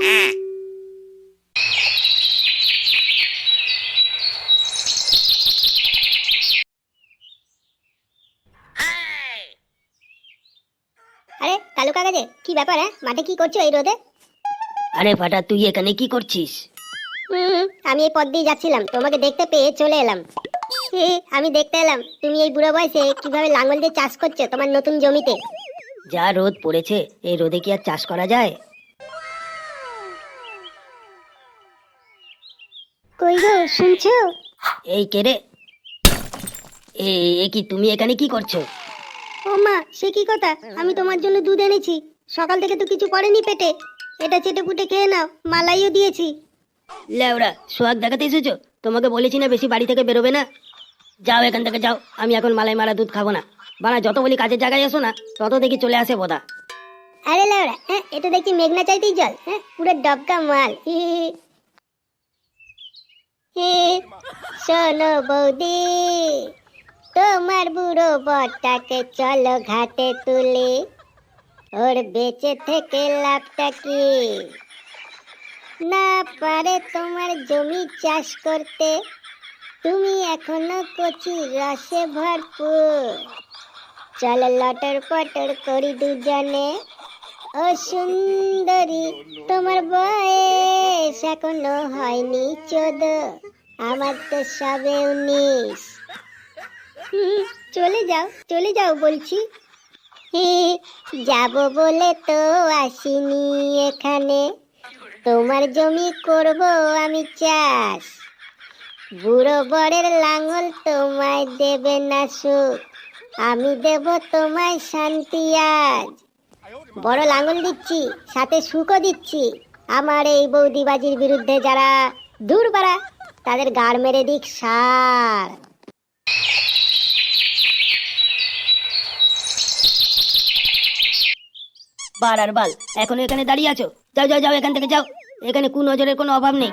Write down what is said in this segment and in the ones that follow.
আরে কালু কাকা যে কি ব্যাপার? হ্যাঁ, মাঠে কি করছো এই রোদে? আরে ফাটা, তুই এখানে কি করছিস? আমি এই পথ দিয়ে যাচ্ছিলাম, তোমাকে দেখতে পেয়ে চলে এলাম। আমি দেখতে এলাম তুমি এই বুড়ো বয়সে কিভাবে লাঙ্গল দিয়ে চাষ করছো তোমার নতুন জমিতে। যা রোদ পড়েছে, এই রোদে কি আর চাষ করা যায়? কই গো, শুনছো? এই কে রে? এ কি, তুমি এখানে কি করছো? ও মা, সে কি কথা! আমি তোমার জন্য দুধ এনেছি, সকাল থেকে তো কিছু পড়েনি পেটে। এটা চেটে পুটে খেয়ে নাও, মালাইও দিয়েছি। লেওড়া, সোহাগ দেখাতে এসেছো? তোমাকে বলেছি না বেশি বাড়ি থেকে বেরোবে না। যাও এখান থেকে যাও, আমি এখন মালাই মারা দুধ খাবো না। বানা, যত বলি কাজের জায়গায় এসো না, তত দেখি চলে আসে বোধা। আরে লাউড়া, হ্যাঁ এটা দেখি মেঘনা চাইতেই জল, হ্যাঁ পুরো ডবকা মাল। শোনো বৌদি, তোমার বুড়ো বরটাকে চলো ঘাটে তুলে, ওর বেঁচে থেকে লাভটা কি? না পারে তোমার জমি চাষ করতে, তুমি এখনো কচি রসে ভরপুর। চলো লটর পটর করি দুজনে। ও সুন্দরী, তোমার বয়স এখনো হয়নি 14, আমার তো সবে 19। চলে যাও বলছি। যাব বলে তো আসিনি এখানে, তোমার জমি করব আমি চাষ। বুড়ো বরের লাঙল তোমায় দেবে না সুখ, আমি দেব তোমায় শান্তি। আজ বড় লাঙল দিচ্ছি, সাথে সুখও দিচ্ছি। আমার এই বৌদিবাজির বিরুদ্ধে যারা দূর বাড়া, তাদের গাড় মেরে দিক সার। বার আর বাল, এখনো এখানে দাঁড়িয়ে আছো? যাও যাও যাও, এখান থেকে যাও। এখানে নজরের কোনো অভাব নেই।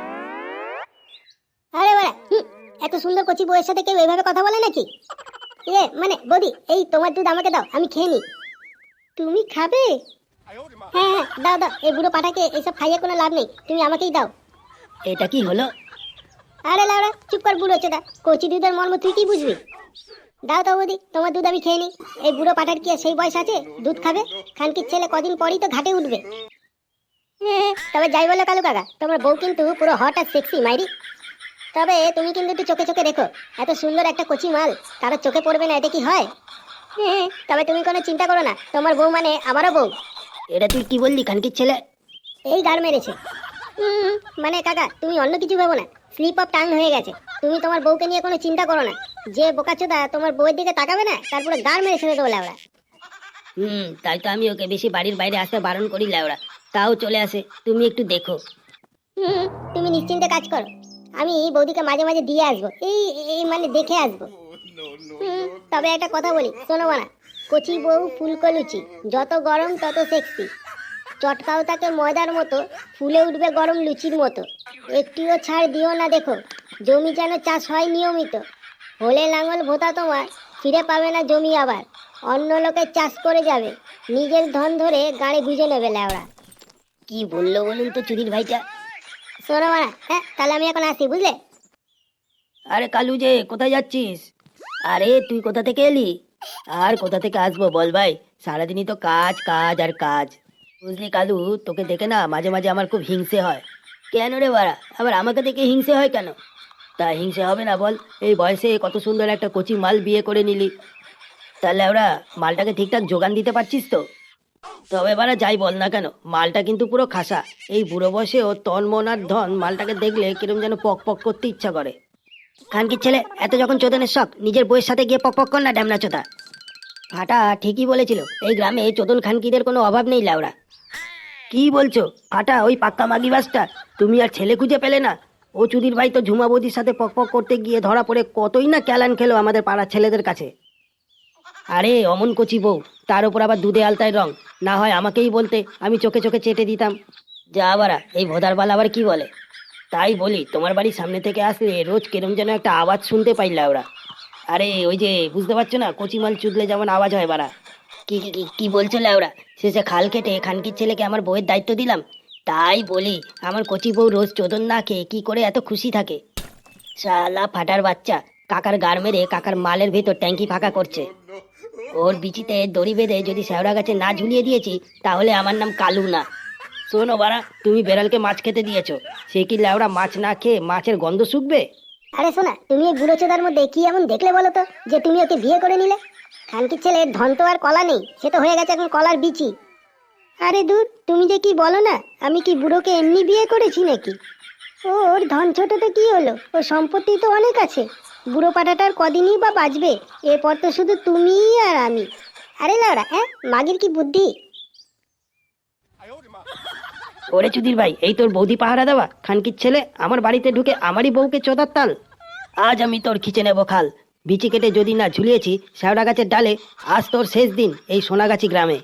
আরে বাড়া, এত সুন্দর কচি বউয়ের সাথে কেউ এইভাবে কথা বলে নাকি? মানে বৌদি, এই তোমার দুধ আমাকে দাও, আমি খেয়ে নি। তুমি খাবে? হ্যাঁ হ্যাঁ, দাও দাও, এই বুড়ো পাঠাকে এইসব খাইয়ে কোনো লাভ নেই, তুমি আমাকেই দাও। এটা কি হলো? আরে লাউড়া, চুপ কর বুড়ো চোদা, কচি দুধের মর্ম তুই কি বুঝবি? দাও তো বৌদি, তোমার দুধ আমি খেয়ে নি। এই বুড়ো পাঠার কি আর সেই বয়স আছে দুধ খাবে? খানকির ছেলে কদিন পরই তো ঘাটে উঠবে। তবে যাই বলো কালু কাকা, তোমার বউ কিন্তু পুরো হট আর সেক্সি মাইরি। তবে তুমি কিন্তু একটু চোখে চোখে রেখো, এত সুন্দর একটা কচি মাল কারোর চোখে পড়বে না, এটা কি হয়? তবে তুমি কোনো চিন্তা করো না, তোমার বউ মানে আমারও বউ। এটা তুই কি বললি খানকির ছেলে? এই গাড় মেরেছে। মানে কাকা, তুমি অন্য কিছু ভাবো না, স্লিপ অফ টাং হয়ে গেছে। তুমি তোমার বউকে নিয়ে কোনো চিন্তা করো না, যে বোকাচোদা তোমার বউয়ের দিকে তাকাবে না, তারপরে গাড় মেরে ছেড়ে দেবো লেওড়া। তাই তো আমি ওকে বেশি বাড়ির বাইরে আসতে বারণ করি লেওড়া, তাও চলে আসে। তুমি একটু দেখো। তুমি নিশ্চিন্তে কাজ করো, আমি বৌদিকে মাঝে মাঝে দিয়ে আসবো, এই এই মানে দেখে আসবো। তবে একটা কথা বলি, শোনো বানা, কচি বউ ফুলকো লুচি, যত গরম তত সেক্সি। চটকাও তাকে ময়দার মতো, ফুলে উঠবে গরম লুচির মতো। একটিও ছাড় দিও না, দেখো জমি যেন চাষ হয় নিয়মিত। হলে লাঙল ভোতা তোমার, ফিরে পাবে না জমি আবার। অন্য লোকের চাষ করে যাবে, নিজের ধন ধরে গাড়ি ভিজে নেবে লেওড়া। কি বললো বলুন তো চুরির ভাইটা? শোনো বানা, হ্যাঁ তাহলে আমি এখন আসি, বুঝলে? আরে কালু যে, কোথায় যাচ্ছিস? আরে তুই কোথা থেকে এলি? আর কোথা থেকে আসবো বল ভাই, সারাদিনই তো কাজ কাজ আর কাজ। বুঝলি কালু, তোকে দেখে না মাঝে মাঝে আমার খুব হিংসে হয়। কেন রে বাড়া, আবার আমাকে দেখে হিংসে হয় কেন? তা হিংসে হবে না বল? এই বয়সে কত সুন্দর একটা কচি মাল বিয়ে করে নিলি, তাহলে ওরা মালটাকে ঠিকঠাক যোগান দিতে পারছিস তো? তবে বাড়া যাই বল না কেন, মালটা কিন্তু পুরো খাসা। এই বুড়ো বয়সেও তন মন আর ধন, মালটাকে দেখলে কিরম যেন পক পক করতে ইচ্ছা করে। খানকির ছেলে, এত যখন চোদনের শখ, নিজের বইয়ের সাথে গিয়ে পক পক কর না ড্যামনা চোদা। ফাটা ঠিকই বলেছিল, এই গ্রামে চোদন খানকিদের কোনো অভাব নেই লাউড়া। কি বলছো ফাটা? ওই পাক্কা মাগি বাসটা তুমি আর ছেলে খুঁজে পেলে না? ও চুদির ভাই তো ঝুমা বৌদির সাথে পক পক করতে গিয়ে ধরা পড়ে কতই না ক্যালান খেলো আমাদের পাড়ার ছেলেদের কাছে। আরে অমন কচি বউ, তার উপর আবার দুধে আলতায় রং, না হয় আমাকেই বলতে, আমি চোখে চোখে চেটে দিতাম। যা বাড়া, এই ভোদারবাল আবার কি বলে? তাই বলি, তোমার বাড়ির সামনে থেকে আসলে রোজ কেরম যেন একটা আওয়াজ শুনতে পাই লাউড়া। আরে ওই যে, বুঝতে পারছো না, কচি মাল চুদলে যেমন আওয়াজ হয় বাড়া। কি কি কি কি বলছো লাউড়া? শেষে খাল কেটে খানকির ছেলেকে আমার বউয়ের দায়িত্ব দিলাম? তাই বলি আমার কচি বউ রোজ চোদন না খেয়ে কি করে এত খুশি থাকে। শালা ফাটার বাচ্চা কাকার গাড় মেরে কাকার মালের ভেতর ট্যাঙ্কি ফাঁকা করছে। ওর বিচিতে দড়ি বেঁধে যদি শেওড়া গাছে না ঝুলিয়ে দিয়েছি তাহলে আমার নাম কালু না। শোনো বাড়া, তুমি বেড়ালকে মাছ খেতে দিয়েছো, সে কি লেওড়া মাছ না খেয়ে মাছের গন্ধ শুকবে? আরে শোনা, তুমি এই বুড়ো চোদার মধ্যে কি এমন দেখলে বলো তো যে তুমি ওকে বিয়ে করে নিলে? খানকির ছেলের ধন তো আর কলা নেই, সে তো হয়ে গেছে এখন কলার বিচি। আরে দূর, তুমি যে কি বলো না, আমি কি বুড়োকে এমনি বিয়ে করেছি নাকি? ওর ধন ছোটতে কি হলো, ওর সম্পত্তি তো অনেক আছে। বুড়ো পাটাটার কদিনই বা বাঁচবে, এরপর তো শুধু তুমি আর আমি। আরে লাউরা, হ্যাঁ মাগির কি বুদ্ধি! ওরে চুদির ভাই, এই তোর বৌদি পাহারা দেওয়া খানকির ছেলে আমার বাড়িতে ঢুকে আমারই বউকে চোদার তাল। আজ আমি তোর খিচে নেবো খাল। বিচি কেটে যদি না ঝুলিয়েছি শেওড়া গাছের ডালে, আজ তোর শেষ দিন এই সোনাগাছি গ্রামে।